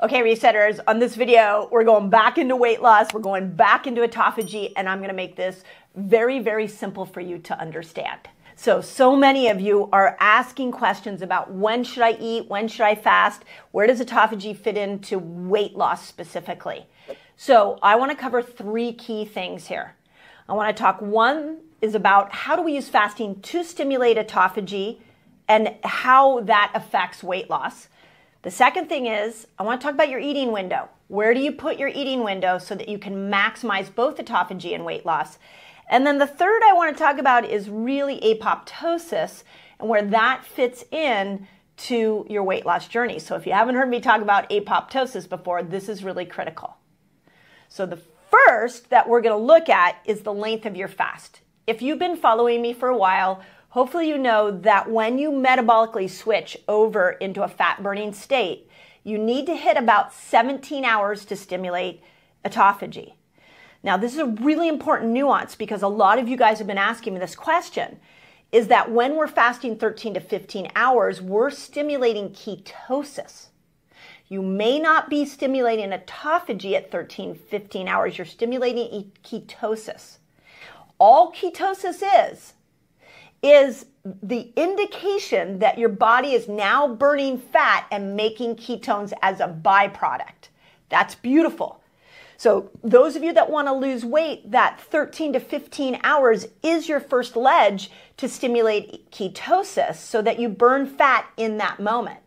Okay, resetters, on this video, we're going back into weight loss, we're going back into autophagy, and I'm gonna make this very, very simple for you to understand. So many of you are asking questions about when should I eat, when should I fast, where does autophagy fit into weight loss specifically? So I wanna cover three key things here. I wanna talk, one is about how do we use fasting to stimulate autophagy and how that affects weight loss. The second thing is, I want to talk about your eating window. Where do you put your eating window so that you can maximize both autophagy and weight loss? And then the third I want to talk about is really apoptosis and where that fits in to your weight loss journey. So if you haven't heard me talk about apoptosis before, this is really critical. So the first that we're going to look at is the length of your fast. If you've been following me for a while, hopefully you know that when you metabolically switch over into a fat-burning state, you need to hit about 17 hours to stimulate autophagy. Now, this is a really important nuance because a lot of you guys have been asking me this question, is that when we're fasting 13 to 15 hours, we're stimulating ketosis. You may not be stimulating autophagy at 13, 15 hours. You're stimulating ketosis. All ketosis is the indication that your body is now burning fat and making ketones as a byproduct. That's beautiful. So those of you that want to lose weight, that 13 to 15 hours is your first ledge to stimulate ketosis so that you burn fat in that moment.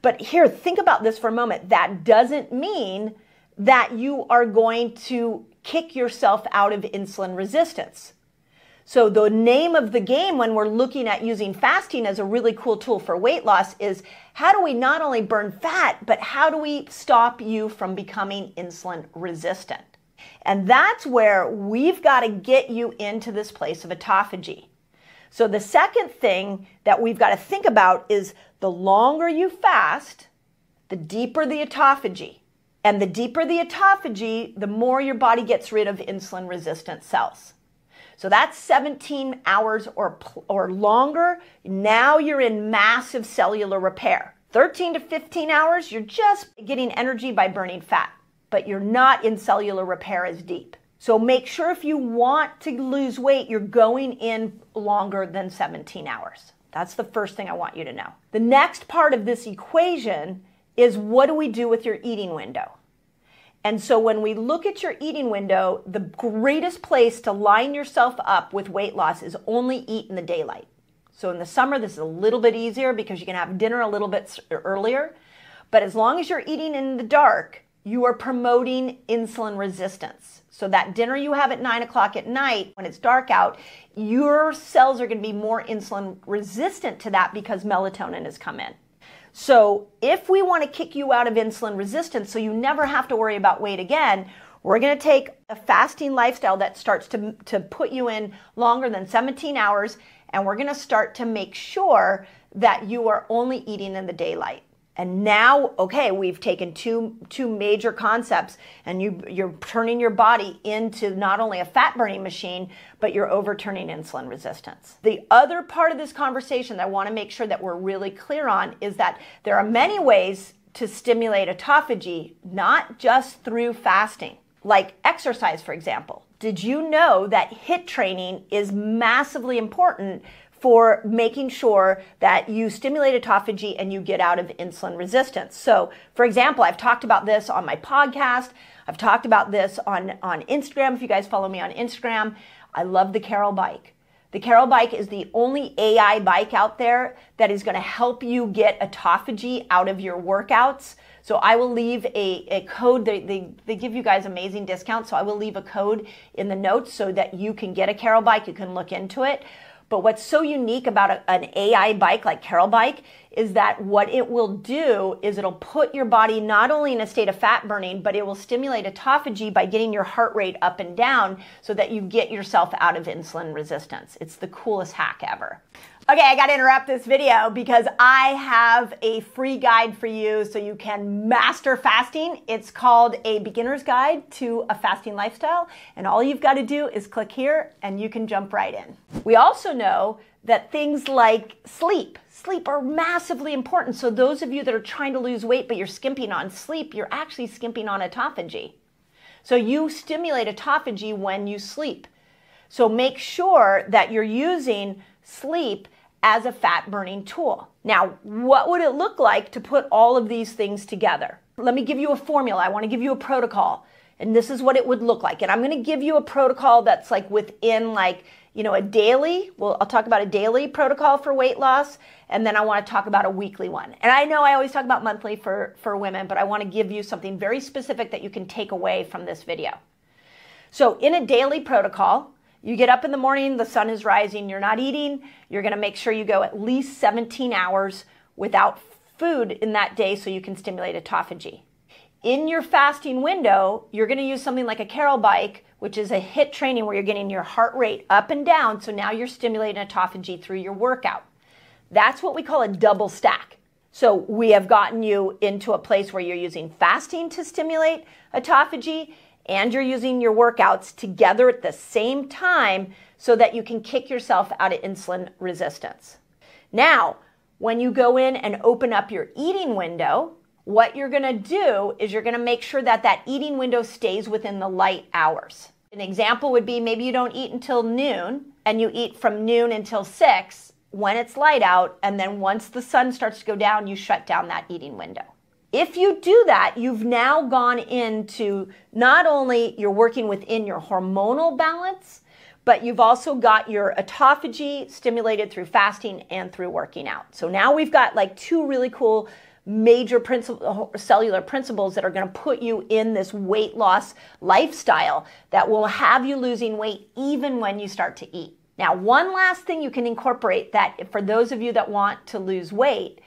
But here, think about this for a moment. That doesn't mean that you are going to kick yourself out of insulin resistance. So the name of the game when we're looking at using fasting as a really cool tool for weight loss is how do we not only burn fat, but how do we stop you from becoming insulin resistant? And that's where we've got to get you into this place of autophagy. So the second thing that we've got to think about is the longer you fast, the deeper the autophagy. And the deeper the autophagy, the more your body gets rid of insulin resistant cells. So that's 17 hours or longer. Now you're in massive cellular repair. 13 to 15 hours, you're just getting energy by burning fat, but you're not in cellular repair as deep. So make sure if you want to lose weight, you're going in longer than 17 hours. That's the first thing I want you to know. The next part of this equation is what do we do with your eating window? And so when we look at your eating window, the greatest place to line yourself up with weight loss is only eat in the daylight. So in the summer, this is a little bit easier because you can have dinner a little bit earlier. But as long as you're eating in the dark, you are promoting insulin resistance. So that dinner you have at 9 o'clock at night, when it's dark out, your cells are going to be more insulin resistant to that because melatonin has come in. So if we want to kick you out of insulin resistance so you never have to worry about weight again, we're going to take a fasting lifestyle that starts to put you in longer than 17 hours, and we're going to start to make sure that you are only eating in the daylight. And now, okay, we've taken two major concepts, and you're turning your body into not only a fat-burning machine, but you're overturning insulin resistance. The other part of this conversation that I want to make sure that we're really clear on is that there are many ways to stimulate autophagy, not just through fasting, like exercise, for example. Did you know that HIIT training is massively important for making sure that you stimulate autophagy and you get out of insulin resistance? So, for example, I've talked about this on my podcast. I've talked about this on Instagram. If you guys follow me on Instagram, I love the Carol bike. The Carol bike is the only AI bike out there that is going to help you get autophagy out of your workouts. So I will leave a code. They give you guys amazing discounts. So I will leave a code in the notes so that you can get a Carol bike. You can look into it. But what's so unique about an AI bike like Carol bike is that what it will do is it'll put your body not only in a state of fat burning, but it will stimulate autophagy by getting your heart rate up and down so that you get yourself out of insulin resistance. It's the coolest hack ever. Okay, I got to interrupt this video because I have a free guide for you so you can master fasting. It's called A Beginner's Guide to a Fasting Lifestyle, and all you've got to do is click here and you can jump right in. We also know that things like sleep are massively important. So those of you that are trying to lose weight but you're skimping on sleep, you're actually skimping on autophagy. So you stimulate autophagy when you sleep. So make sure that you're using sleep as a fat burning tool. Now, what would it look like to put all of these things together? Let me give you a formula. I want to give you a protocol, and this is what it would look like. And I'm going to give you a protocol that's like within a daily. Well, I'll talk about a daily protocol for weight loss, and then I want to talk about a weekly one. And I know I always talk about monthly for women, but I want to give you something very specific that you can take away from this video. So in a daily protocol, you get up in the morning, the sun is rising, you're not eating, you're going to make sure you go at least 17 hours without food in that day so you can stimulate autophagy. In your fasting window, you're going to use something like a Carol bike, which is a HIIT training where you're getting your heart rate up and down, so now you're stimulating autophagy through your workout. That's what we call a double stack. So we have gotten you into a place where you're using fasting to stimulate autophagy, and you're using your workouts together at the same time so that you can kick yourself out of insulin resistance. Now, when you go in and open up your eating window, what you're going to do is you're going to make sure that that eating window stays within the light hours. An example would be maybe you don't eat until noon and you eat from noon until 6 when it's light out, and then once the sun starts to go down, you shut down that eating window. If you do that, you've now gone into not only you're working within your hormonal balance, but you've also got your autophagy stimulated through fasting and through working out. So now we've got like two really cool major cellular principles that are going to put you in this weight loss lifestyle that will have you losing weight even when you start to eat. Now, one last thing you can incorporate that for those of you that want to lose weight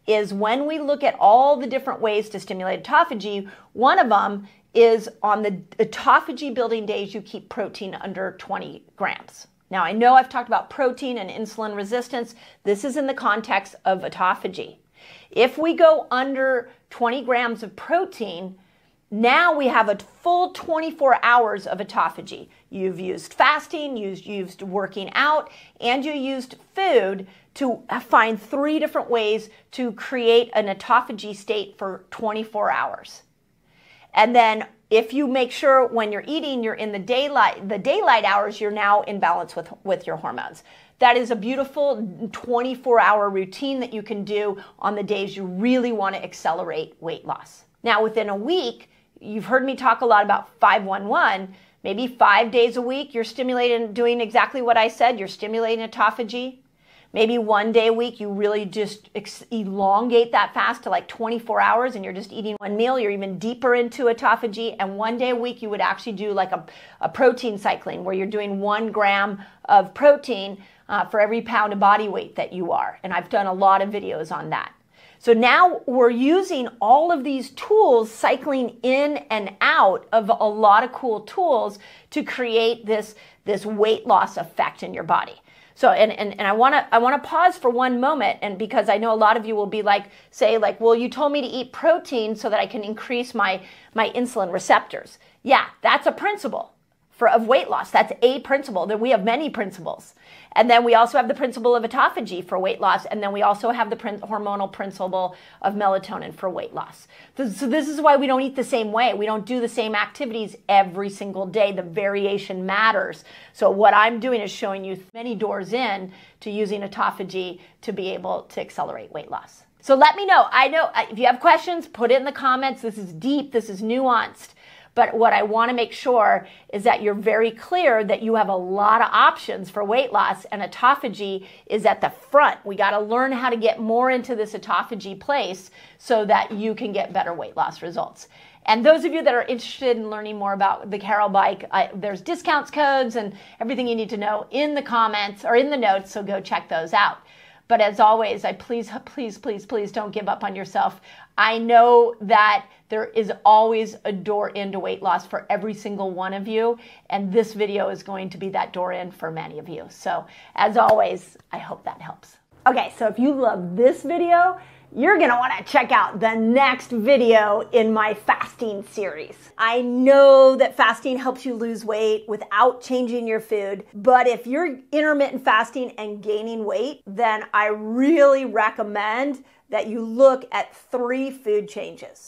is when we look at all the different ways to stimulate autophagy, one of them is on the autophagy building days, you keep protein under 20 grams. Now, I know I've talked about protein and insulin resistance. This is in the context of autophagy. If we go under 20 grams of protein, now we have a full 24 hours of autophagy. You've used fasting, you've used working out, and you used food to find 3 different ways to create an autophagy state for 24 hours. And then if you make sure when you're eating, you're in the daylight hours, you're now in balance with your hormones. That is a beautiful 24-hour routine that you can do on the days you really want to accelerate weight loss. Now, within a week, you've heard me talk a lot about 5-1-1. Maybe 5 days a week, you're stimulating, doing exactly what I said. You're stimulating autophagy. Maybe 1 day a week, you really just elongate that fast to like 24 hours and you're just eating one meal. You're even deeper into autophagy. And 1 day a week, you would actually do like a protein cycling where you're doing 1 gram of protein for every pound of body weight that you are. And I've done a lot of videos on that. So now we're using all of these tools, cycling in and out of a lot of cool tools to create this weight loss effect in your body. So, and I want to pause for one moment, and because I know a lot of you will be like, well, you told me to eat protein so that I can increase my insulin receptors. Yeah, that's a principle of weight loss. That's a principle. That we have many principles. And then we also have the principle of autophagy for weight loss. And then we also have the hormonal principle of melatonin for weight loss. So this is why we don't eat the same way. We don't do the same activities every single day. The variation matters. So what I'm doing is showing you many doors in to using autophagy to be able to accelerate weight loss. So let me know. I know if you have questions, put it in the comments. This is deep. This is nuanced. But what I want to make sure is that you're very clear that you have a lot of options for weight loss, and autophagy is at the front. We got to learn how to get more into this autophagy place so that you can get better weight loss results. And those of you that are interested in learning more about the Carol bike, there's discounts, codes, and everything you need to know in the comments or in the notes, so go check those out. But as always, please don't give up on yourself. I know that there is always a door into weight loss for every single one of you, and this video is going to be that door in for many of you. So as always, I hope that helps. Okay, so if you love this video you're going to want to check out the next video in my fasting series. I know that fasting helps you lose weight without changing your food, but if you're intermittent fasting and gaining weight, then I really recommend that you look at 3 food changes.